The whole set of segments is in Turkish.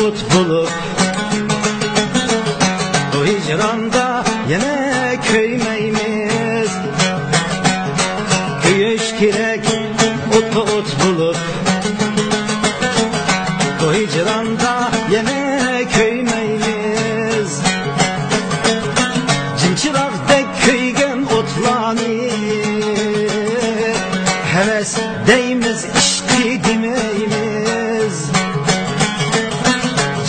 ot bulup bu hicranda yine köymeyimiz. Köyüş kirek ot bulup bu hicranda yine köymeyimiz. Cinçirakdek köygen otlani heves deyimiz işti demeyimiz.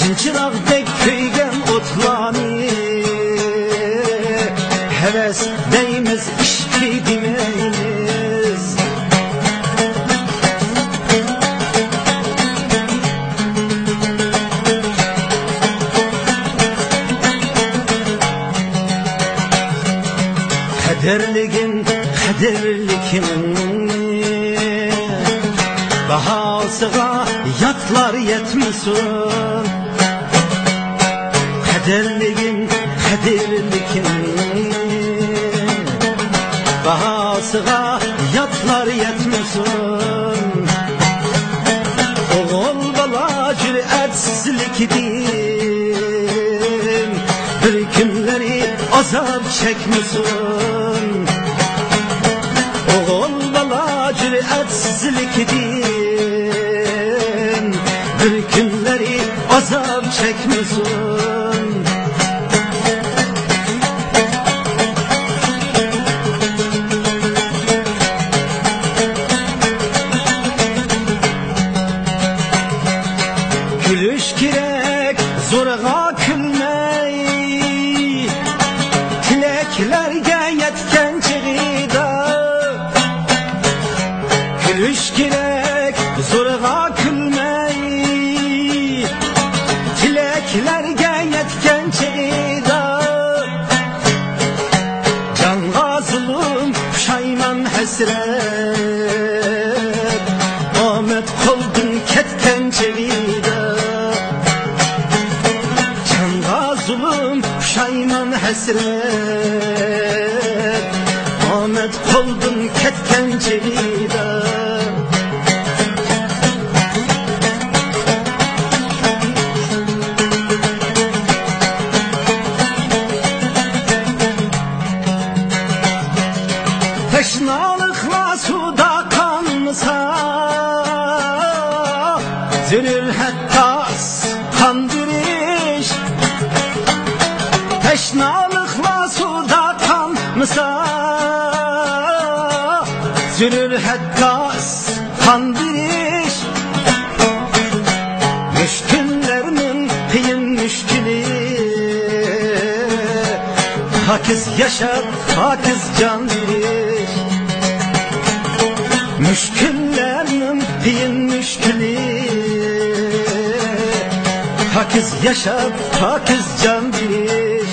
Cinçirakdek köygen otlani heves deyimiz işti demeyimiz. Kaderligin bahasıga yatlar yetmesin. Kaderligin bahasıga yatlar yetmesin. Oğul bala cüreetsizlikdin bir günleri azap çekmesin. Oğul bala cüreetsizlikdin bir günleri azap çekmesin. Gülüş kirek zorga külmey tileklerge yetken çığida. Gülüş kirek zorga külmey tileklerge yetken çığida. Canga zulüm puşayman hasret Ahmet koldun ketken çığida. Canga zulüm puşayman hasret Ahmet koldun ketken çığida. Teşnalıkla suda kanmasa Zülül hettas kandiriş. Teşnalıkla suda kanmasa Zülül hettas kandiriş. Müşküllerinin kıyın müşkülü hakiz yaşar, hakiz can verir. Müşküllerinin kıyın müşkülü hakiz yaşar, hakiz can verir.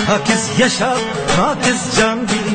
Hakiz yaşar, hakiz can verir.